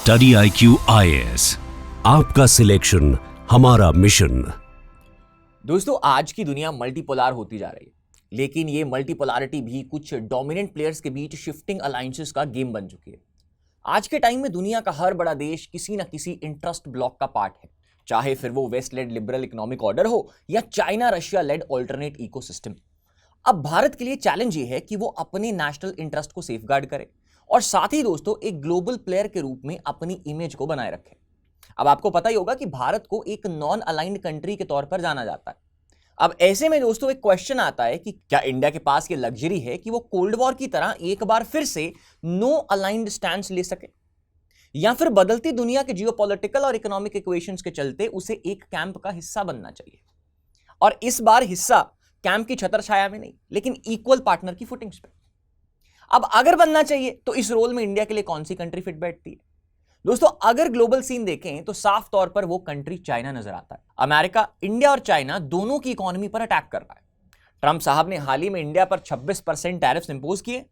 Study IQ IAS, आपका selection हमारा mission. दोस्तों, आज की दुनिया मल्टीपोलर होती जा रही है, लेकिन ये मल्टीपोलैरिटी भी कुछ डोमिनेंट प्लेयर्स के बीच शिफ्टिंग अलायंसेस का गेम बन चुकी है। आज के टाइम में दुनिया का हर बड़ा देश किसी ना किसी इंटरेस्ट ब्लॉक का पार्ट है, चाहे फिर वो west led liberal economic order हो या China Russia led alternate ecosystem. अब भारत के लिए चैलेंज ये है कि वो अपने नेशनल इंटरेस्ट को सेफगार्ड करे और साथ ही दोस्तों एक ग्लोबल प्लेयर के रूप में अपनी इमेज को बनाए रखे। अब आपको पता ही होगा कि भारत को एक नॉन अलाइंड कंट्री के तौर पर जाना जाता है। अब ऐसे में दोस्तों एक क्वेश्चन आता है कि क्या इंडिया के पास ये लग्जरी है कि वो कोल्ड वॉर की तरह एक बार फिर से नो अलाइंड स्टैंड ले सके, या फिर बदलती दुनिया के जियोपॉलिटिकल और इकोनॉमिक इक्वेशंस के चलते उसे एक कैंप का हिस्सा बनना चाहिए। और इस बार हिस्सा कैंप की छत्र छाया में नहीं, लेकिन इक्वल पार्टनर की फुटिंग्स पे। अब अगर बनना चाहिए तो इस रोल में इंडिया के लिए कौन सी कंट्री फिट बैठती है? दोस्तों, अगर ग्लोबल सीन देखें तो साफ तौर पर वो कंट्री चाइना नजर आता है। अमेरिका, इंडिया और चाइना दोनों की इकोनॉमी पर अटैक कर रहा है। ट्रंप साहब ने हाल ही में इंडिया पर 26% टैरिफ्स इंपोज किए।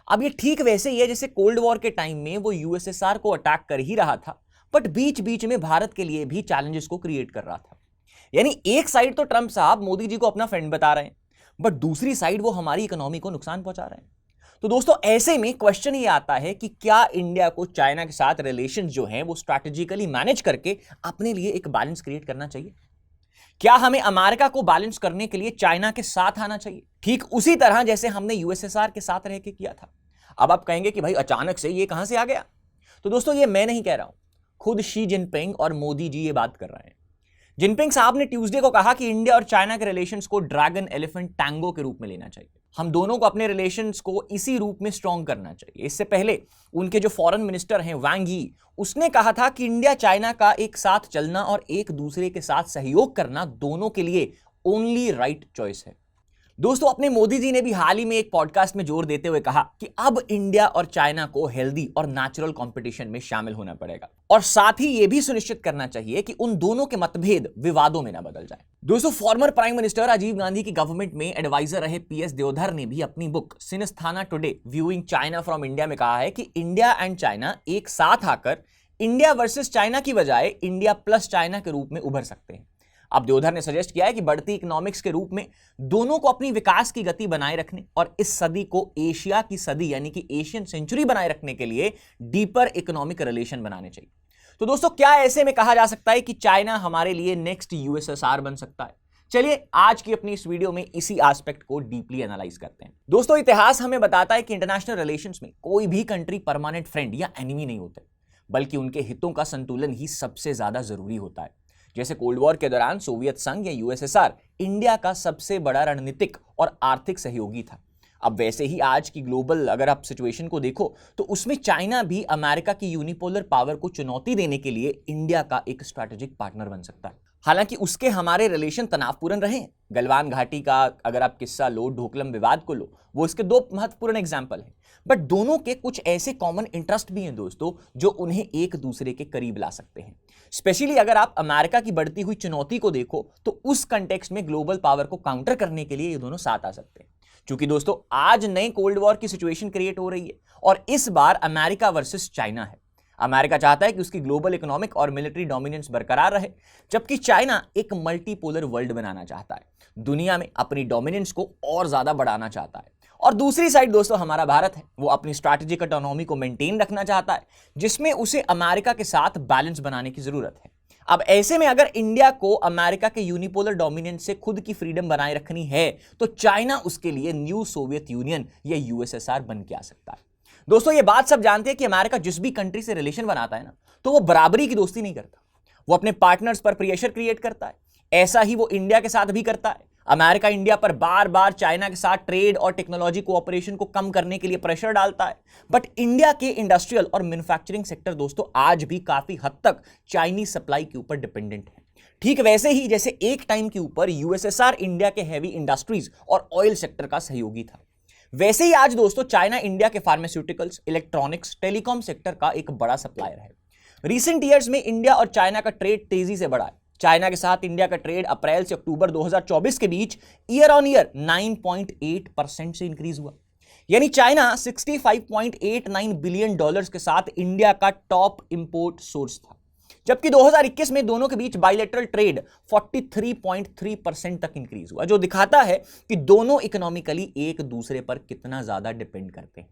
अब ये ठीक वैसे ही है जैसे कोल्ड वॉर के टाइम में वो यूएसएसआर को अटैक कर ही रहा था, बट बीच बीच में भारत के लिए भी चैलेंजेस को क्रिएट कर रहा था। यानी एक साइड तो ट्रंप साहब मोदी जी को अपना फ्रेंड बता रहे हैं, बट दूसरी साइड वो हमारी इकोनॉमी को नुकसान पहुंचा रहे हैं। तो दोस्तों ऐसे में क्वेश्चन ये आता है कि क्या इंडिया को चाइना के साथ रिलेशंस जो हैं वो स्ट्रैटेजिकली मैनेज करके अपने लिए एक बैलेंस क्रिएट करना चाहिए? क्या हमें अमेरिका को बैलेंस करने के लिए चाइना के साथ आना चाहिए, ठीक उसी तरह जैसे हमने यूएसएसआर के साथ रह के किया था? अब आप कहेंगे कि भाई अचानक से ये कहां से आ गया? तो दोस्तों ये मैं नहीं कह रहा हूं, खुद शी जिनपिंग और मोदी जी ये बात कर रहे हैं। जिनपिंग साहब ने ट्यूसडे को कहा कि इंडिया और चाइना के रिलेशंस को ड्रैगन एलिफेंट टैंगो के रूप में लेना चाहिए। हम दोनों को अपने रिलेशंस को इसी रूप में स्ट्रॉन्ग करना चाहिए। इससे पहले उनके जो फॉरेन मिनिस्टर हैं वांग यी, उसने कहा था कि इंडिया चाइना का एक साथ चलना और एक दूसरे के साथ सहयोग करना दोनों के लिए ओनली राइट चॉइस है। दोस्तों, अपने मोदी जी ने भी हाल ही में एक पॉडकास्ट में जोर देते हुए कहा कि अब इंडिया और चाइना को हेल्दी और नेचुरल कंपटीशन में शामिल होना पड़ेगा और साथ ही यह भी सुनिश्चित करना चाहिए कि उन दोनों के मतभेद विवादों में ना बदल जाए। दोस्तों, former prime minister Rajiv Gandhi की गवर्नमेंट में एडवाइजर रहे PS देओधर ने भी अपनी बुक सिनस्थाना today viewing China from India में कहा है कि इंडिया एंड चाइना एक साथ आकर इंडिया वर्सेस चाइना की बजाय इंडिया प्लस चाइना के रूप में उभर सकते हैं। अब देओधर ने सजेस्ट किया है कि बढ़ती इकोनॉमिक्स के रूप में दोनों को अपनी विकास की गति बनाए रखने और इस सदी को एशिया की सदी यानी कि एशियन सेंचुरी बनाए रखने के लिए डीपर इकोनॉमिक रिलेशन बनाने चाहिए। तो दोस्तों, क्या ऐसे में कहा जा सकता है कि चाइना हमारे लिए नेक्स्ट यूएसएसआर बन सकता है? चलिए आज की अपनी इस वीडियो में इसी एस्पेक्ट को डीपली एनालाइज करते हैं। दोस्तों, इतिहास हमें बताता है कि इंटरनेशनल रिलेशंस में कोई भी कंट्री परमानेंट फ्रेंड या एनिमी नहीं होते, बल्कि उनके हितों का संतुलन ही सबसे ज्यादा जरूरी होता है। जैसे कोल्ड वॉर के दौरान सोवियत संघ या यूएसएसआर इंडिया का सबसे बड़ा रणनीतिक और आर्थिक सहयोगी था। अब वैसे ही आज की ग्लोबल अगर आप सिचुएशन को देखो तो उसमें चाइना भी अमेरिका की यूनिपोलर पावर को चुनौती देने के लिए इंडिया का एक स्ट्रैटेजिक पार्टनर बन सकता है। हालांकि उसके हमारे रिलेशन तनावपूर्ण रहे। गलवान घाटी का अगर आप किस्सा लो, ढोकलम विवाद को लो, वो इसके दो महत्वपूर्ण एग्जाम्पल हैं। बट दोनों के कुछ ऐसे कॉमन इंटरेस्ट भी हैं दोस्तों जो उन्हें एक दूसरे के करीब ला सकते हैं। स्पेशली अगर आप अमेरिका की बढ़ती हुई चुनौती को देखो तो उस कंटेक्स्ट में ग्लोबल पावर को काउंटर करने के लिए ये दोनों साथ आ सकते हैं। क्योंकि दोस्तों आज नई कोल्ड वॉर की सिचुएशन क्रिएट हो रही है और इस बार अमेरिका वर्सेस चाइना है। अमेरिका चाहता है कि उसकी ग्लोबल इकोनॉमिक और मिलिट्री डोमिनेंस बरकरार रहे, जबकि चाइना एक मल्टीपोलर वर्ल्ड बनाना चाहता है, दुनिया में अपनी डोमिनेंस को और ज्यादा बढ़ाना चाहता है। और दूसरी साइड दोस्तों हमारा भारत है, वो अपनी स्ट्रैटेजिक ऑटोनॉमी को मेंटेन रखना चाहता है, जिसमें उसे अमेरिका के साथ बैलेंस बनाने की जरूरत है। अब ऐसे में अगर इंडिया को अमेरिका के यूनिपोलर डोमिनेंस से खुद की फ्रीडम बनाए रखनी है तो चाइना उसके लिए न्यू सोवियत यूनियन या यूएसएसआर बन के आ सकता है। दोस्तों ये बात सब जानते हैं कि अमेरिका जिस भी कंट्री से रिलेशन बनाता है ना, तो वो बराबरी की दोस्ती नहीं करता, वो अपने पार्टनर्स पर प्रेशर क्रिएट करता है। ऐसा ही वो इंडिया के साथ भी करता है। अमेरिका इंडिया पर बार बार चाइना के साथ ट्रेड और टेक्नोलॉजी कोऑपरेशन को कम करने के लिए प्रेशर डालता है। बट इंडिया के इंडस्ट्रियल और मैन्युफैक्चरिंग सेक्टर दोस्तों आज भी काफी हद तक चाइनीज सप्लाई के ऊपर डिपेंडेंट है। ठीक वैसे ही जैसे एक टाइम के ऊपर यूएसएसआर इंडिया के हैवी इंडस्ट्रीज और ऑयल सेक्टर का सहयोगी था, वैसे ही आज दोस्तों चाइना इंडिया के फार्मास्यूटिकल्स, इलेक्ट्रॉनिक्स, टेलीकॉम सेक्टर का एक बड़ा सप्लायर है। रिसेंट ईयर्स में इंडिया और चाइना का ट्रेड तेजी से बढ़ा है। चाइना के साथ इंडिया का ट्रेड अप्रैल से अक्टूबर 2024 के बीच ईयर ऑन ईयर 9.8% से इंक्रीज हुआ। यानी चाइना 65.89 बिलियन डॉलर्स के साथ इंडिया का टॉप इंपोर्ट सोर्स था, जबकि 2021 में दोनों के बीच बायलैटरल ट्रेड 43.3% तक इंक्रीज हुआ, जो दिखाता है कि दोनों इकोनॉमिकली एक दूसरे पर कितना ज्यादा डिपेंड करते हैं।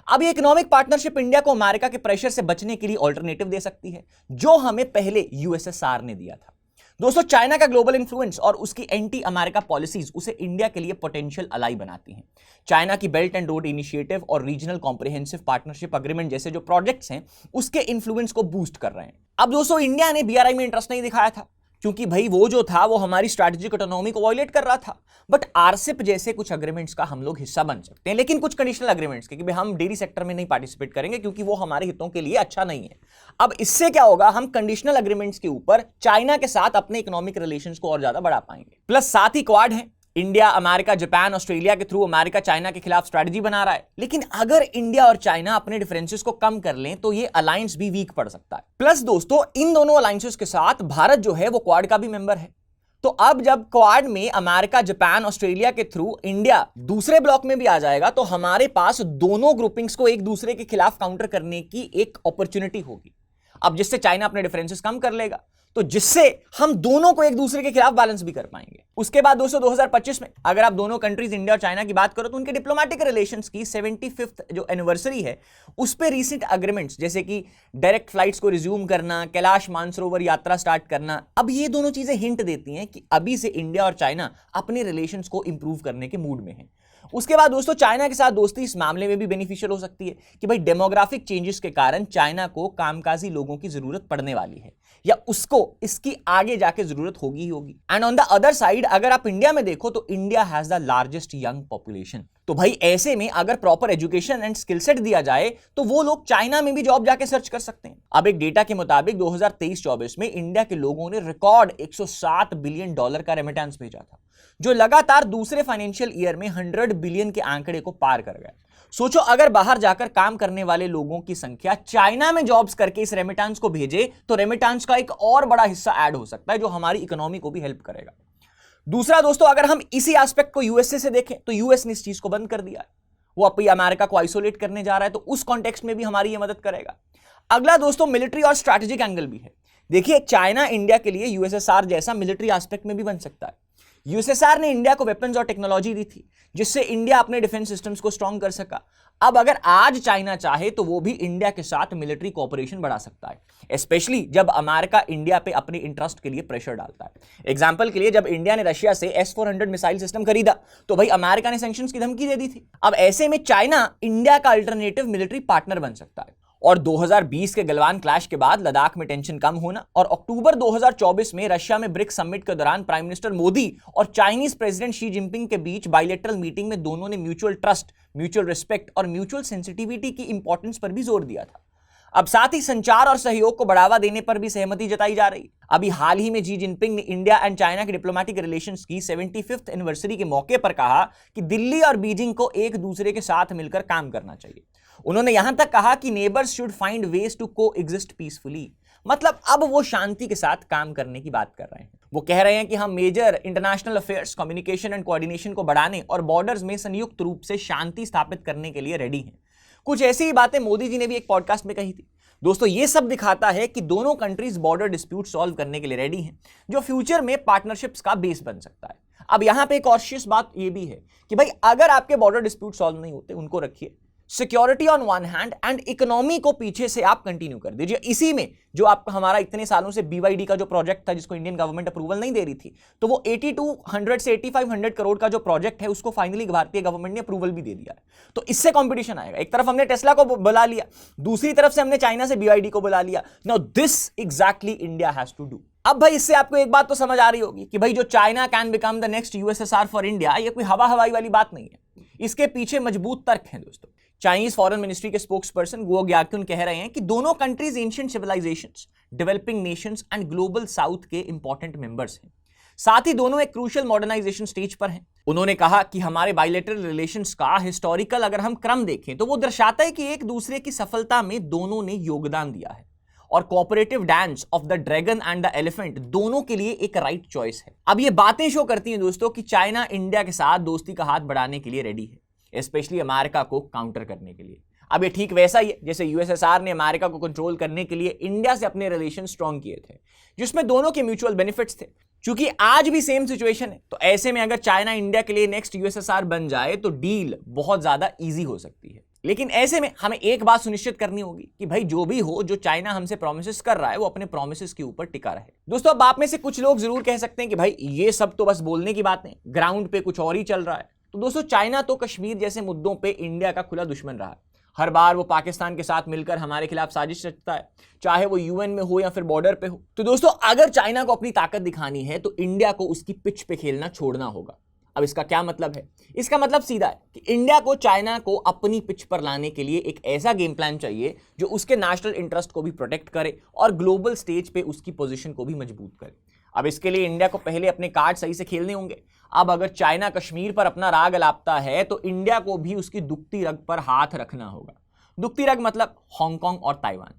अब ये इकोनॉमिक पार्टनरशिप इंडिया को अमेरिका के प्रेशर से बचने के लिए ऑल्टरनेटिव दे सकती है, जो हमें पहले यूएसएसआर ने दिया था। दोस्तों, चाइना का ग्लोबल इन्फ्लुएंस और उसकी एंटी अमेरिका पॉलिसीज उसे इंडिया के लिए पोटेंशियल अलाई बनाती हैं। चाइना की बेल्ट एंड रोड इनिशिएटिव और रीजनल कॉम्प्रिहेंसिव पार्टनरशिप अग्रीमेंट जैसे जो प्रोजेक्ट्स हैं, उसके इन्फ्लुएंस को बूस्ट कर रहे हैं। अब दोस्तों, इंडिया ने बीआरआई में इंटरेस्ट नहीं दिखाया था, क्योंकि भाई वो जो था वो हमारी स्ट्रैटेजिक ऑटोनॉमी को वायलेट कर रहा था। बट आरसीईपी जैसे कुछ अग्रीमेंट्स का हम लोग हिस्सा बन सकते हैं, लेकिन कुछ कंडीशनल अग्रीमेंट्स के, कि भाई हम डेयरी सेक्टर में नहीं पार्टिसिपेट करेंगे क्योंकि वो हमारे हितों के लिए अच्छा नहीं है। अब इससे क्या होगा, हम कंडीशनल अग्रीमेंट्स के ऊपर चाइना के साथ अपने इकोनॉमिक रिलेशंस को और ज्यादा बढ़ा पाएंगे। प्लस साथ ही क्वाड है, इंडिया, अमेरिका, जापान, ऑस्ट्रेलिया के थ्रू अमेरिका चाइना के खिलाफ स्ट्रैटेजी बना रहा है। लेकिन अगर इंडिया और चाइना अपने डिफरेंसेस को कम कर लें तो ये अलायंस भी वीक पड़ सकता है। प्लस दोस्तों, इन दोनों अलायंसेस के साथ भारत जो है वो क्वाड का भी मेंबर है। तो अब जब क्वाड में अमेरिका, जापान, ऑस्ट्रेलिया के थ्रू इंडिया दूसरे ब्लॉक में भी आ जाएगा, तो हमारे पास दोनों ग्रुपिंग्स को एक दूसरे के खिलाफ काउंटर करने की एक अपॉर्चुनिटी होगी। अब जिससे चाइना अपने डिफरेंसेस कम कर लेगा, तो जिससे हम दोनों को एक दूसरे के खिलाफ बैलेंस भी कर पाएंगे। उसके बाद दोस्तों 2025 में अगर आप दोनों कंट्रीज इंडिया और चाइना की बात करो, तो उनके डिप्लोमेटिक रिलेशंस की 75th जो एनिवर्सरी है, उस पे रीसेंट एग्रीमेंट्स जैसे कि डायरेक्ट फ्लाइट्स को रिज्यूम करना, कैलाश मानसरोवर यात्रा स्टार्ट करना, अब ये दोनों चीजें हिंट देती हैं कि अभी से इंडिया और चाइना अपने रिलेशंस को इंप्रूव करने के मूड में है। उसके बाद दोस्तों, चाइना के साथ दोस्ती इस मामले में भी बेनिफिशियल हो सकती है कि भाई डेमोग्राफिक चेंजेस के कारण चाइना को कामकाजी लोगों की जरूरत पड़ने वाली है, या उसको इसकी आगे जाके जरूरत होगी ही होगी। And on the other side, अगर आप इंडिया में देखो तो India has the largest young population. तो भाई ऐसे में अगर proper education and skill set दिया जाए तो वो लोग चाइना में भी जॉब जाके सर्च कर सकते हैं। अब एक डेटा के मुताबिक 2023-24 में इंडिया के लोगों ने रिकॉर्ड 107 बिलियन डॉलर का रेमिटेंस भेजा था, जो लगातार दूसरे फाइनेंशियल ईयर में 100 बिलियन के आंकड़े को पार कर गया। सोचो, अगर बाहर जाकर काम करने वाले लोगों की संख्या चाइना में जॉब्स करके इस रेमिटेंस को भेजे, तो रेमिटेंस का एक और बड़ा हिस्सा ऐड हो सकता है, जो हमारी इकोनॉमी को भी हेल्प करेगा। दूसरा दोस्तों, अगर हम इसी एस्पेक्ट को यूएसए से देखें, तो यूएस ने इस चीज को बंद कर दिया है, वो अब अमेरिका को आइसोलेट करने जा रहा है, तो उस कॉन्टेक्स्ट में भी हमारी ये मदद करेगा। अगला दोस्तों, मिलिट्री और स्ट्रैटेजिक एंगल भी है। देखिए, चाइना इंडिया के लिए यूएसएसआर जैसा मिलिट्री एस्पेक्ट में भी बन सकता है। यूएसएसआर ने इंडिया को वेपन्स और टेक्नोलॉजी दी थी, जिससे इंडिया अपने डिफेंस सिस्टम्स को स्ट्रॉन्ग कर सका। अब अगर आज चाइना चाहे तो वो भी इंडिया के साथ मिलिट्री कोऑपरेशन बढ़ा सकता है, स्पेशली जब अमेरिका इंडिया पे अपने इंटरेस्ट के लिए प्रेशर डालता है। एग्जांपल के लिए, जब इंडिया ने रशिया से S-400 मिसाइल सिस्टम खरीदा, तो भाई अमेरिका ने सैंक्शंस की धमकी दे दी थी। अब ऐसे में चाइना इंडिया का अल्टरनेटिव मिलिट्री पार्टनर बन सकता है। और 2020 के गलवान क्लैश के बाद लद्दाख में टेंशन कम होना, और अक्टूबर 2024 में रशिया में ब्रिक्स समिट के दौरान प्राइम मिनिस्टर मोदी और चाइनीज प्रेसिडेंट शी जिनपिंग के बीच बायलैटरल मीटिंग में दोनों ने म्यूचुअल ट्रस्ट, म्यूचुअल रिस्पेक्ट और म्यूचुअल सेंसिटिविटी की इंपॉर्टेंस पर भी जोर दिया था। अब साथ ही संचार और सहयोग को बढ़ावा देने पर भी सहमति जताई जा रही। अभी हाल ही में शी जिनपिंग ने इंडिया एंड चाइना के डिप्लोमेटिक रिलेशंस की 75th एनिवर्सरी के मौके पर कहा कि दिल्ली और बीजिंग को एक दूसरे के साथ मिलकर काम करना चाहिए। उन्होंने यहां तक कहा कि neighbours should find ways to coexist peacefully, मतलब अब वो शांति के साथ काम करने की बात कर रहे हैं। वो कह रहे हैं कि हम major international affairs, communication and coordination को बढ़ाने और बॉर्डर्स में संयुक्त रूप से शांति स्थापित करने के लिए रेडी हैं। कुछ ऐसी ही बातें मोदी जी ने भी एक पॉडकास्ट में कही थी। दोस्तों, ये सब दिखाता है कि दोनों कंट्रीज बॉर्डर डिस्प्यूट सॉल्व करने के लिए रेडी हैं, जो फ्यूचर में पार्टनरशिप्स का बेस बन सकता है। अब यहां पे एक ऑर्शियस बात ये भी है कि भाई अगर आपके बॉर्डर डिस्प्यूट सॉल्व नहीं होते, उनको रखिए, security on one hand and economy को पीछे से आप कंटिन्यू कर दीजिए। इसी में जो आपका हमारा इतने सालों से BYD का जो प्रोजेक्ट था, जिसको इंडियन गवर्नमेंट अप्रूवल नहीं दे रही थी, तो वो 8200 से 8500 करोड़ का जो प्रोजेक्ट है, उसको फाइनली भारतीय गवर्नमेंट ने अप्रूवल भी दे दिया है। तो इससे कंपटीशन आएगा। एक तरफ हमने टेस्ला को बुला लिया, दूसरी तरफ से हमने चाइना से BYD को बुला लिया। Now this exactly India has to do. अब भाई इससे आपको एक बात तो समझ आ रही होगी कि भाई जो China can become the next USSR for India, ये कोई हवा हवाई वाली बात नहीं है। इसके पीछे मजबूत तर्क हैं दोस्तों। चाइनीज फॉरेन मिनिस्ट्री के स्पोक्स पर्सन गुओ ग्याक्युन कह रहे हैं कि दोनों countries ancient civilisations, developing nations and global South के इंपॉर्टेंट मेंबर्स हैं। साथ ही दोनों एक क्रूशियल मॉडर्नाइजेशन स्टेज पर हैं। उन्होंने कहा कि हमारे बायलैटरल रिलेशंस का हिस्टोरिकल अगर हम क्रम देखें तो वो दर्शाता है कि एक दूसरे की सफलता में दोनों ने योगदान दिया है, और cooperative dance of the dragon and the elephant दोनों के लिए एक राइट चॉइस है। अब ये बातें शो करती हैं दोस्तों कि चाइना इंडिया के साथ दोस्ती का हाथ बढ़ाने के लिए रेडी है। स्पेशली अमेरिका को काउंटर करने के लिए। अब ये ठीक वैसा ही है जैसे यूएसएसआर ने अमेरिका को कंट्रोल करने के लिए इंडिया से अपने रिलेशन स्ट्रांग किए थे, जिसमें दोनों के म्यूचुअल बेनिफिट्स थे। क्योंकि आज भी सेम सिचुएशन है, तो ऐसे में अगर चाइना इंडिया के लिए नेक्स्ट यूएसएसआर बन जाए तो डील बहुत ज्यादा इजी हो सकती है। लेकिन ऐसे में हमें एक बात सुनिश्चित करनी होगी कि भाई जो भी हो, जो चाइना हमसे प्रोमिसेस कर रहा है वो अपने प्रोमिसेस के ऊपर टिका रहे। दोस्तों, अब आप में से कुछ लोग जरूर कह सकते हैं कि भाई ये सब तो बस बोलने की बातें, ग्राउंड पे कुछ और ही चल रहा है। तो दोस्तों, चाइना तो कश्मीर जैसे मुद्दों पे इंडिया का खुला दुश्मन रहा है। हर बार वो पाकिस्तान के साथ मिलकर हमारे खिलाफ साजिश रचता है, चाहे वो यूएन में हो या फिर बॉर्डर पे हो। तो दोस्तों, अगर चाइना को अपनी ताकत दिखानी है तो इंडिया को उसकी पिच पे खेलना छोड़ना होगा। अब इसका क्या मतलब है? इसका मतलब सीधा है कि इंडिया को चाइना को अपनी पिच पर लाने के लिए एक ऐसा गेम प्लान चाहिए जो उसके नेशनल इंटरेस्ट को भी प्रोटेक्ट करे और ग्लोबल स्टेज पे उसकी पोजीशन को भी मजबूत करे। अब इसके लिए इंडिया को पहले अपने कार्ड सही से खेलने होंगे। अब अगर चाइना कश्मीर पर अपना राग अलापता है तो इंडिया को भी उसकी दुखती रग पर हाथ रखना होगा। दुखती रग मतलब हांगकांग और ताइवान।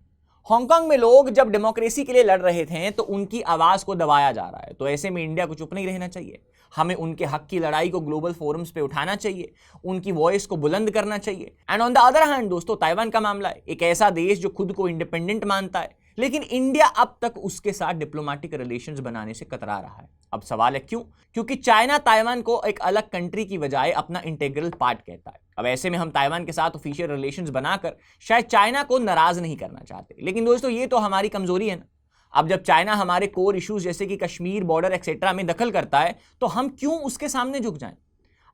हांगकांग में लोग जब डेमोक्रेसी के लिए लड़ रहे थे तो उनकी आवाज को दबाया जा रहा है, तो ऐसे में इंडिया को चुप नहीं रहना चाहिए। हमें उनके हक की लड़ाई को ग्लोबल फोरम्स पे उठाना चाहिए, उनकी वॉइस को बुलंद करना चाहिए। And on the other hand दोस्तों, ताइवान का मामला है, एक ऐसा देश जो खुद को इंडिपेंडेंट मानता है, लेकिन इंडिया अब तक उसके साथ डिप्लोमेटिक रिलेशंस बनाने से कतरा रहा है। अब सवाल है क्यों? क्योंकि चाइना ताइवान को एक अलग कंट्री की बजाय अपना इंटीग्रल पार्ट कहता है। अब ऐसे में हम ताइवान के साथ ऑफिशियल रिलेशंस बनाकर शायद चाइना को नाराज नहीं करना चाहते, लेकिन दोस्तों ये तो हमारी कमजोरी है ना। अब जब चाइना हमारे कोर इश्यूज जैसे कि कश्मीर, बॉर्डर एक्सेट्रा में दखल करता है तो हम क्यों उसके सामने झुक जाएं?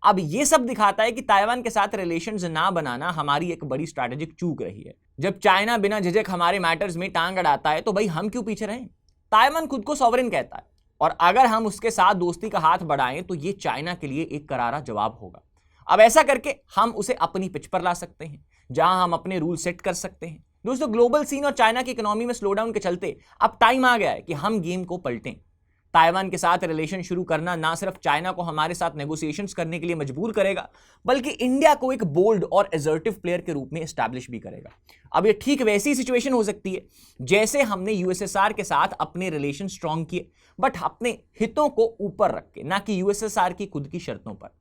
अब ये सब दिखाता है कि ताइवान के साथ रिलेशंस ना बनाना हमारी एक बड़ी स्ट्रैटेजिक चूक रही है। जब चाइना बिना झिझक हमारे मैटर्स में टांग अड़ाता है तो भाई हम क्यों पीछे रहें? ताइवान खुद को सॉवरेन कहता है और अगर हम उसके साथ दोस्ती का हाथ बढ़ाएं तो ये चाइना के लिए एक करारा जवाब होगा। अब ऐसा करके हम उसे अपनी पिच पर ला सकते हैं जहां हम अपने रूल सेट कर सकते हैं। दोस्तों, ग्लोबल सीन और चाइना की इकोनॉमी में स्लोडाउन के चलते अब टाइम आ गया है कि हम गेम को पलटें। ताइवान के साथ रिलेशन शुरू करना ना सिर्फ चाइना को हमारे साथ नेगोशिएशंस करने के लिए मजबूर करेगा, बल्कि इंडिया को एक बोल्ड और असर्टिव प्लेयर के रूप में एस्टैब्लिश भी करेगा। अब ये ठीक वैसी सिचुएशन हो सकती है जैसे हमने यूएसएसआर के साथ अपने रिलेशन स्ट्रांग किए, बट अपने हितों को ऊपर रख के, ना कि यूएसएसआर की खुद की शर्तों पर।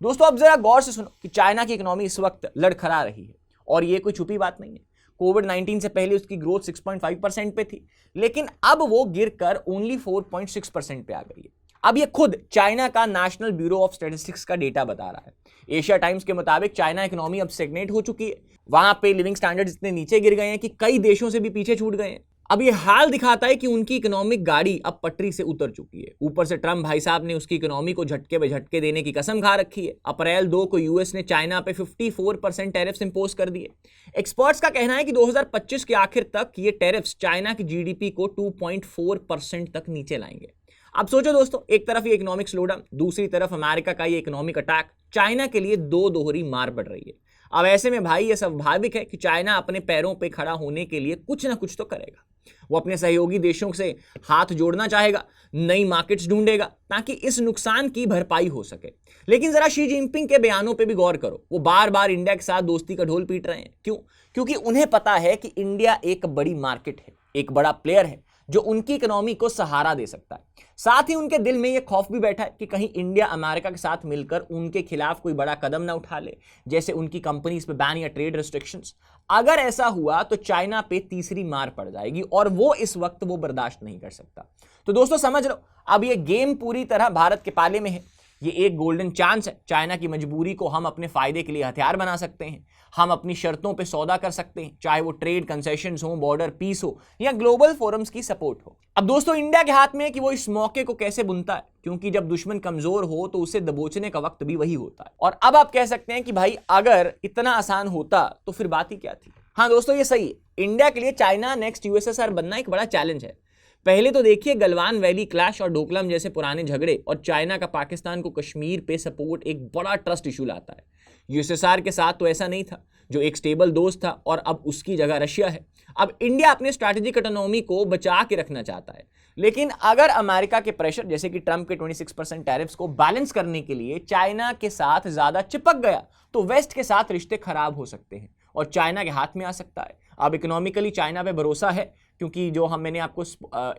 दोस्तों, अब जरा गौर से सुनो कि चाइना की इकोनॉमी इस वक्त लड़खड़ा रही है और ये कोई छुपी बात नहीं है। कोविड-19 से पहले उसकी ग्रोथ 6.5% पे थी, लेकिन अब वो गिरकर ओनली 4.6% पे आ गई है। अब ये खुद चाइना का नेशनल ब्यूरो ऑफ स्टैटिस्टिक्स का डेटा बता रहा है। एशिया टाइम्स के मुताबिक चाइना इकोनॉमी अब स्टैग्नेट हो चुकी है। वहां पे लिविंग स्टैंडर्ड्स इतने नीचे गिर गए हैं कि कई देशों से भी पीछे छूट गए हैं। अब ये हाल दिखाता है कि उनकी इकोनॉमिक गाड़ी अब पटरी से उतर चुकी है। ऊपर से ट्रम्प भाई साहब ने उसकी इकोनॉमी को झटके पे झटके देने की कसम खा रखी है। अप्रैल 2 को यूएस ने चाइना पे 54% टैरिफ्स इंपोज कर दिए। एक्सपर्ट्स का कहना है कि 2025 के आखिर तक ये टैरिफ्स चाइना की जीडीपी को 2.4% तक नीचे लाएंगे। अब सोचो दोस्तों, एक तरफ ये इकोनॉमिक स्लोडाउन, दूसरी तरफ अमेरिका का ये इकोनॉमिक अटैक, चाइना के लिए दो दोहरी मार पड़ रही है। अब ऐसे में भाई ये स्वाभाविक है कि चाइना अपने पैरों पे खड़ा होने के लिए कुछ ना कुछ तो करेगा। वो अपने सहयोगी देशों से हाथ जोड़ना चाहेगा, नई मार्केट्स ढूंढेगा ताकि इस नुकसान की भरपाई हो सके। लेकिन जरा शी जिनपिंग के बयानों पे भी गौर करो, वो बार बार इंडिया के साथ दोस्ती का ढोल पीट रहे हैं। क्यों? क्योंकि उन्हें पता है कि इंडिया एक बड़ी मार्केट है, एक बड़ा प्लेयर है जो उनकी इकोनॉमी को सहारा दे सकता है। साथ ही उनके दिल में यह खौफ भी बैठा है कि कहीं इंडिया अमेरिका के साथ मिलकर उनके खिलाफ कोई बड़ा कदम ना उठा ले, जैसे उनकी कंपनीज पे बैन या ट्रेड रिस्ट्रिक्शंस। अगर ऐसा हुआ तो चाइना पे तीसरी मार पड़ जाएगी और वो इस वक्त वो बर्दाश्त नहीं कर सकता। तो दोस्तों समझ लो, अब ये गेम पूरी तरह भारत के पाले में है। ये एक गोल्डन चांस है। चाइना की मजबूरी को हम अपने फायदे के लिए हथियार बना सकते हैं। हम अपनी शर्तों पे सौदा कर सकते हैं, चाहे वो ट्रेड कंसेशंस हो, बॉर्डर पीस हो या ग्लोबल फोरम्स की सपोर्ट हो। अब दोस्तों इंडिया के हाथ में है कि वो इस मौके को कैसे बुनता है, क्योंकि जब दुश्मन कमजोर हो तो उसे दबोचने का वक्त भी वही होता है। और अब आप कह सकते हैं कि भाई अगर इतना आसान होता तो फिर बात ही क्या थी। हाँ दोस्तों, ये सही है। इंडिया के लिए चाइना नेक्स्ट यूएसएसआर बनना एक बड़ा चैलेंज है। पहले तो देखिए, गलवान वैली क्लैश और डोकलाम जैसे पुराने झगड़े और चाइना का पाकिस्तान को कश्मीर पे सपोर्ट एक बड़ा ट्रस्ट इशू लाता है। यूएसएसआर के साथ तो ऐसा नहीं था, जो एक स्टेबल दोस्त था, और अब उसकी जगह रशिया है। अब इंडिया अपने स्ट्रैटेजिक इकोनॉमी को बचा के रखना चाहता है, लेकिन अगर अमेरिका के प्रेशर जैसे कि ट्रंप के 26% टैरिफ्स को बैलेंस करने के लिए चाइना के साथ ज्यादा चिपक गया तो वेस्ट के साथ रिश्ते खराब हो सकते हैं और चाइना के हाथ में आ सकता है। अब इकोनॉमिकली चाइना पे भरोसा है, क्योंकि जो मैंने आपको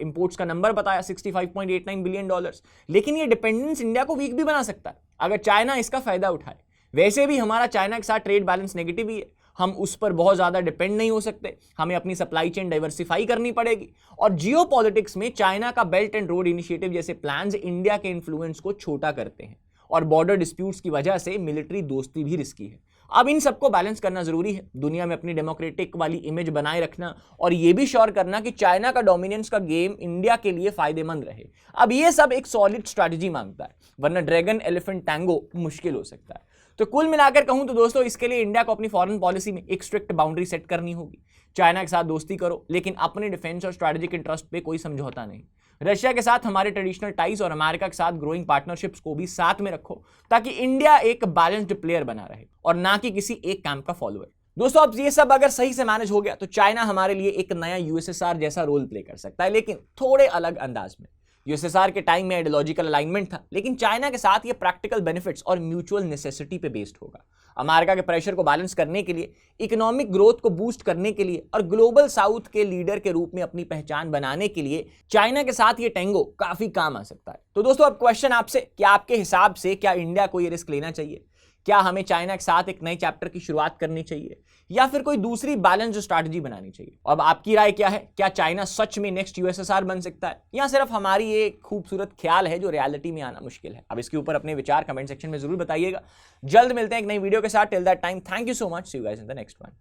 इंपोर्ट्स का नंबर बताया $65.89 बिलियन, लेकिन ये डिपेंडेंस इंडिया को वीक भी बना सकता है अगर चाइना इसका फायदा उठाए। वैसे भी हमारा चाइना के साथ ट्रेड बैलेंस नेगेटिव ही है, हम उस पर बहुत ज्यादा डिपेंड नहीं हो सकते, हमें अपनी सप्लाई चेन डाइवर्सिफाई करनी पड़ेगी। और जियोपॉलिटिक्स में चाइना का बेल्ट एंड रोड इनिशिएटिव जैसे प्लान्स इंडिया के इन्फ्लुएंस को छोटा करते हैं और बॉर्डर डिस्प्यूट्स की वजह से मिलिट्री दोस्ती भी रिस्की है। अब इन सबको बैलेंस करना जरूरी है, दुनिया में अपनी डेमोक्रेटिक वाली इमेज बनाए रखना और यह भी श्योर करना कि चाइना का डोमिनेंस का गेम इंडिया के लिए फायदेमंद रहे। अब ये सब एक सॉलिड स्ट्रैटेजी मांगता है, वरना ड्रैगन एलिफेंट टैंगो मुश्किल हो सकता है। तो कुल मिलाकर कहूं तो दोस्तों, इसके लिए इंडिया को अपनी फॉरेन पॉलिसी में एक स्ट्रिक्ट बाउंड्री सेट करनी होगी। चाइना के साथ दोस्ती करो, लेकिन अपने डिफेंस और स्ट्रैटेजिक इंटरेस्ट पे कोई समझौता नहीं। रशिया के साथ हमारे ट्रेडिशनल टाइज और अमेरिका के साथ ग्रोइंग पार्टनरशिप्स को भी साथ में रखो, ताकि इंडिया एक बैलेंस्ड प्लेयर बना रहे और ना कि किसी एक कैंप का फॉलोअर। दोस्तों, अब ये सब अगर सही से मैनेज हो गया तो चाइना हमारे लिए एक नया यूएसएसआर जैसा रोल प्ले कर सकता है, लेकिन थोड़े अलग अंदाज में। यूएसएसआर के टाइम में आइडियोलॉजिकल अलाइनमेंट था, लेकिन चाइना के साथ ये प्रैक्टिकल बेनिफिट्स और म्यूचुअल नेसेसिटी पे बेस्ड होगा। अमेरिका के प्रेशर को बैलेंस करने के लिए, इकोनॉमिक ग्रोथ को बूस्ट करने के लिए और ग्लोबल साउथ के लीडर के रूप में अपनी पहचान बनाने के लिए चाइना के साथ ये टैंगो काफी काम आ सकता है। तो दोस्तों, अब क्वेश्चन आपसे, क्या आपके हिसाब से क्या इंडिया को ये रिस्क लेना चाहिए? क्या हमें चाइना के साथ एक नए चैप्टर की शुरुआत करनी चाहिए या फिर कोई दूसरी बैलेंस्ड स्ट्रैटेजी बनानी चाहिए? अब आपकी राय क्या है? क्या चाइना सच में नेक्स्ट यूएसएसआर बन सकता है या सिर्फ हमारी ये खूबसूरत ख्याल है जो रियलिटी में आना मुश्किल है? अब इसके ऊपर अपने विचार कमेंट सेक्शन में जरूर बताइएगा। जल्द मिलते हैं एक नई वीडियो के साथ। Till that time, thank you so much. See you guys in the next one.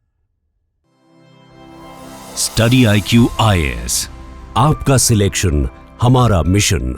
Study IQ IAS, आपका सिलेक्शन हमारा मिशन।